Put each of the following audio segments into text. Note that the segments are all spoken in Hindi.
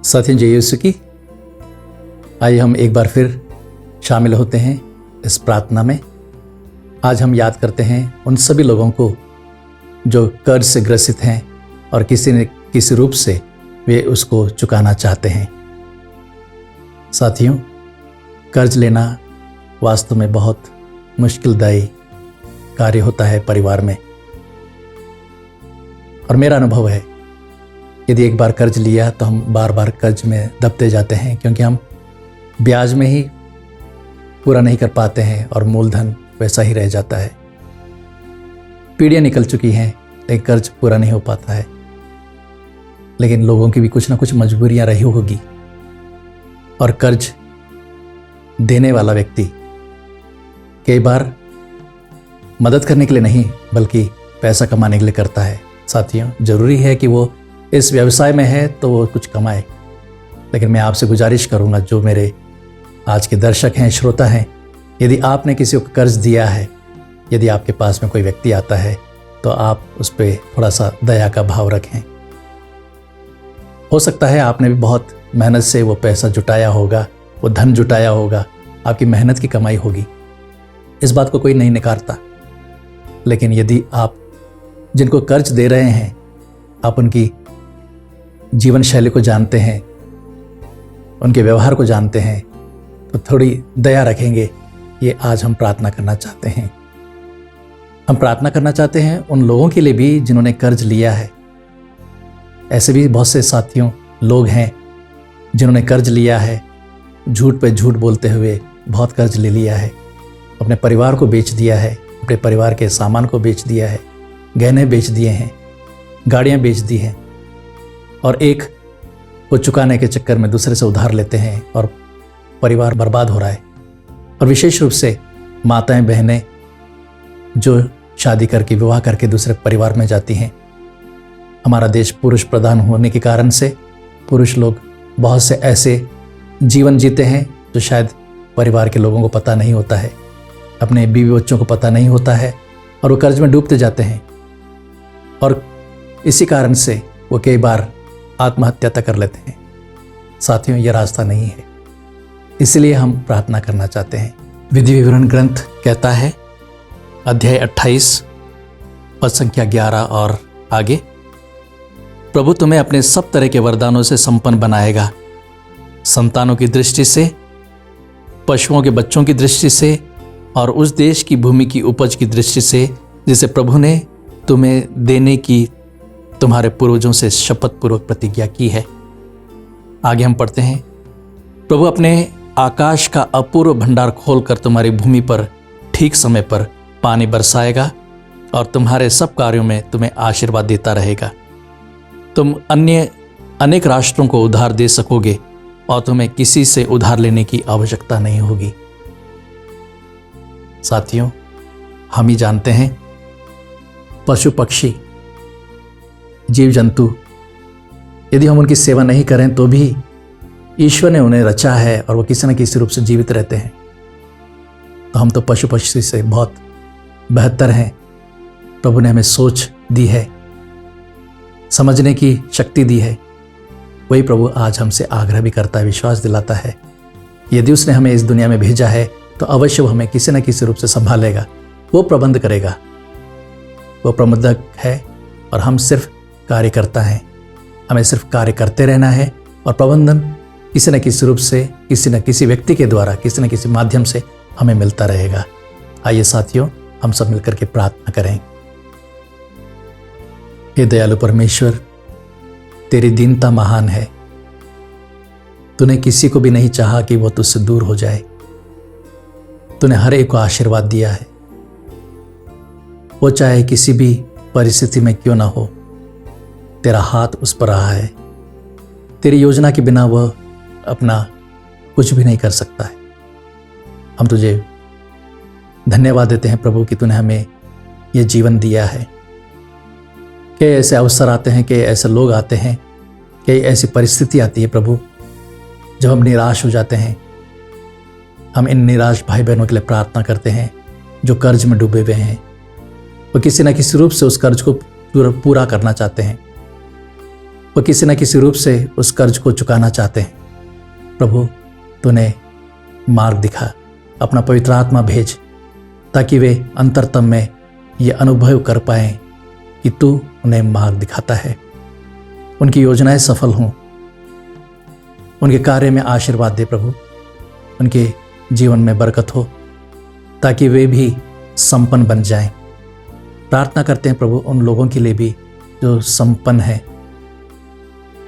साथियों, जय यीशु की। आइए हम एक बार फिर शामिल होते हैं इस प्रार्थना में। आज हम याद करते हैं उन सभी लोगों को जो कर्ज से ग्रसित हैं और किसी न किसी रूप से वे उसको चुकाना चाहते हैं। साथियों, कर्ज लेना वास्तव में बहुत मुश्किलदायी कार्य होता है परिवार में। और मेरा अनुभव है, यदि एक बार कर्ज लिया तो हम बार बार कर्ज में दबते जाते हैं, क्योंकि हम ब्याज में ही पूरा नहीं कर पाते हैं और मूलधन वैसा ही रह जाता है। पीढ़ियां निकल चुकी हैं लेकिन कर्ज पूरा नहीं हो पाता है। लेकिन लोगों की भी कुछ ना कुछ मजबूरियां रही होगी और कर्ज देने वाला व्यक्ति कई बार मदद करने के लिए नहीं बल्कि पैसा कमाने के लिए करता है। साथियों, जरूरी है कि वो इस व्यवसाय में है तो वो कुछ कमाए। लेकिन मैं आपसे गुजारिश करूंगा, जो मेरे आज के दर्शक हैं, श्रोता हैं, यदि आपने किसी को कर्ज दिया है, यदि आपके पास में कोई व्यक्ति आता है तो आप उस पर थोड़ा सा दया का भाव रखें। हो सकता है आपने भी बहुत मेहनत से वो पैसा जुटाया होगा, वो धन जुटाया होगा, आपकी मेहनत की कमाई होगी, इस बात को कोई नहीं नकारता। लेकिन यदि आप जिनको कर्ज दे रहे हैं, आप उनकी जीवन शैली को जानते हैं, उनके व्यवहार को जानते हैं, तो थोड़ी दया रखेंगे। ये आज हम प्रार्थना करना चाहते हैं। हम प्रार्थना करना चाहते हैं उन लोगों के लिए भी जिन्होंने कर्ज लिया है। ऐसे भी बहुत से साथियों लोग हैं जिन्होंने कर्ज लिया है, झूठ पे झूठ बोलते हुए बहुत कर्ज ले लिया है, अपने परिवार को बेच दिया है, अपने परिवार के सामान को बेच दिया है, गहने बेच दिए हैं, गाड़ियां बेच दी हैं, और एक को चुकाने के चक्कर में दूसरे से उधार लेते हैं और परिवार बर्बाद हो रहा है। और विशेष रूप से माताएं, बहनें जो शादी करके, विवाह करके दूसरे परिवार में जाती हैं। हमारा देश पुरुष प्रधान होने के कारण से पुरुष लोग बहुत से ऐसे जीवन जीते हैं जो शायद परिवार के लोगों को पता नहीं होता है, अपने बीवी बच्चों को पता नहीं होता है, और वो कर्ज में डूबते जाते हैं। और इसी कारण से वो कई बार आत्महत्या तक कर लेते हैं। साथियों, ये रास्ता नहीं है, इसलिए हम प्रार्थना करना चाहते हैं। विधि विवरण ग्रंथ कहता है, अध्याय 28 पद संख्या 11 और आगे, प्रभु तुम्हें अपने सब तरह के वरदानों से संपन्न बनाएगा, संतानों की दृष्टि से, पशुओं के बच्चों की दृष्टि से, और उस देश की भूमि की उपज की दृष्टि से जिसे प्रभु ने तुम्हें देने की तुम्हारे पूर्वजों से शपथ पूर्वक प्रतिज्ञा की है। आगे हम पढ़ते हैं, प्रभु अपने आकाश का अपूर्व भंडार खोलकर तुम्हारी भूमि पर ठीक समय पर पानी बरसाएगा और तुम्हारे सब कार्यों में तुम्हें आशीर्वाद देता रहेगा। तुम अन्य अनेक राष्ट्रों को उधार दे सकोगे और तुम्हें किसी से उधार लेने की आवश्यकता नहीं होगी। साथियों, हम ही जानते हैं, पशु पक्षी, जीव जंतु, यदि हम उनकी सेवा नहीं करें तो भी ईश्वर ने उन्हें रचा है और वो किसी न किसी रूप से जीवित रहते हैं। तो हम तो पशु पक्षी से बहुत बेहतर हैं। प्रभु ने हमें सोच दी है, समझने की शक्ति दी है। वही प्रभु आज हमसे आग्रह भी करता है, विश्वास दिलाता है, यदि उसने हमें इस दुनिया में भेजा है तो अवश्य वो हमें किसी न किसी रूप से संभालेगा, वो प्रबंध करेगा। वो प्रबंधक है और हम सिर्फ कार्यकर्ता हैं। हमें सिर्फ कार्य करते रहना है और प्रबंधन किसी न किसी रूप से, किसी न किसी व्यक्ति के द्वारा, किसी न किसी माध्यम से हमें मिलता रहेगा। आइए साथियों, हम सब मिलकर के प्रार्थना करें। हे दयालु परमेश्वर, तेरी दीनता महान है। तूने किसी को भी नहीं चाहा कि वो तुझसे दूर हो जाए। तूने हर एक को आशीर्वाद दिया है, वो चाहे किसी भी परिस्थिति में क्यों ना हो, तेरा हाथ उस पर रहा है। तेरी योजना के बिना वह अपना कुछ भी नहीं कर सकता है। हम तुझे धन्यवाद देते हैं प्रभु कि तूने हमें ये जीवन दिया है। कई ऐसे अवसर आते हैं, कई ऐसे लोग आते हैं, कई ऐसी परिस्थिति आती है प्रभु जब हम निराश हो जाते हैं। हम इन निराश भाई बहनों के लिए प्रार्थना करते हैं जो कर्ज में डूबे हुए हैं। वो किसी न किसी रूप से उस कर्ज को पूरा करना चाहते हैं। वो किसी न किसी रूप से उस कर्ज को चुकाना चाहते हैं। प्रभु तूने मार्ग दिखा, अपना पवित्र आत्मा भेज ताकि वे अंतरतम में ये अनुभव कर पाएं कि तू उन्हें मार्ग दिखाता है, उनकी योजनाएं सफल हों, उनके कार्य में आशीर्वाद दे प्रभु, उनके जीवन में बरकत हो ताकि वे भी संपन्न बन जाएं। प्रार्थना करते हैं प्रभु उन लोगों के लिए भी जो संपन्न हैं।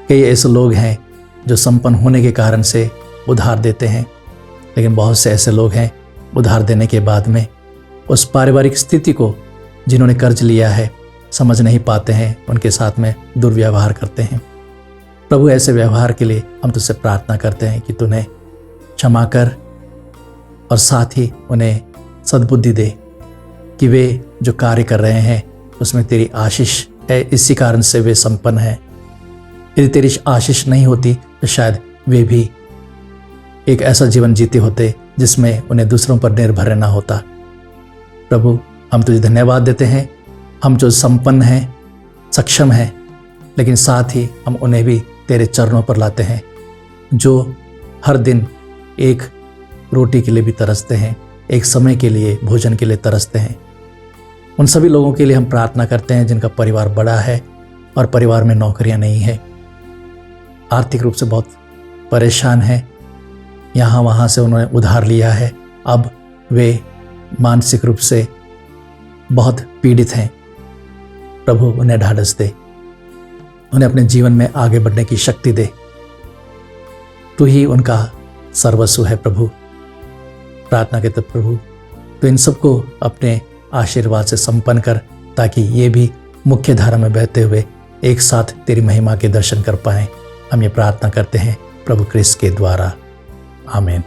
कई ऐसे लोग हैं जो संपन्न होने के कारण से उधार देते हैं, लेकिन बहुत से ऐसे लोग हैं उधार देने के बाद में उस पारिवारिक स्थिति को जिन्होंने कर्ज लिया है समझ नहीं पाते हैं, उनके साथ में दुर्व्यवहार करते हैं। प्रभु ऐसे व्यवहार के लिए हम तुझसे प्रार्थना करते हैं कि तूने क्षमा कर और साथ ही उन्हें सद्बुद्धि दे कि वे जो कार्य कर रहे हैं उसमें तेरी आशीष है, इसी कारण से वे संपन्न हैं। यदि तेरी आशीष नहीं होती तो शायद वे भी एक ऐसा जीवन जीते होते जिसमें उन्हें दूसरों पर निर्भर रहना होता। प्रभु हम तुझे धन्यवाद देते हैं, हम जो संपन्न हैं, सक्षम हैं, लेकिन साथ ही हम उन्हें भी तेरे चरणों पर लाते हैं, जो हर दिन एक रोटी के लिए भी तरसते हैं, एक समय के लिए भोजन के लिए तरसते हैं। उन सभी लोगों के लिए हम प्रार्थना करते हैं जिनका परिवार बड़ा है और परिवार में नौकरियां नहीं है, आर्थिक रूप से बहुत परेशान हैं, यहाँ वहाँ से उन्होंने उधार लिया है, अब वे मानसिक रूप से बहुत पीड़ित हैं। प्रभु उन्हें ढाढ़स दे, उन्हें अपने जीवन में आगे बढ़ने की शक्ति दे। तू ही उनका सर्वस्व है प्रभु। प्रार्थना करते प्रभु तो इन सबको अपने आशीर्वाद से संपन्न कर ताकि ये भी मुख्य धारा में बहते हुए एक साथ तेरी महिमा के दर्शन कर पाएं। हम ये प्रार्थना करते हैं प्रभु क्रिस्त के द्वारा, आमीन।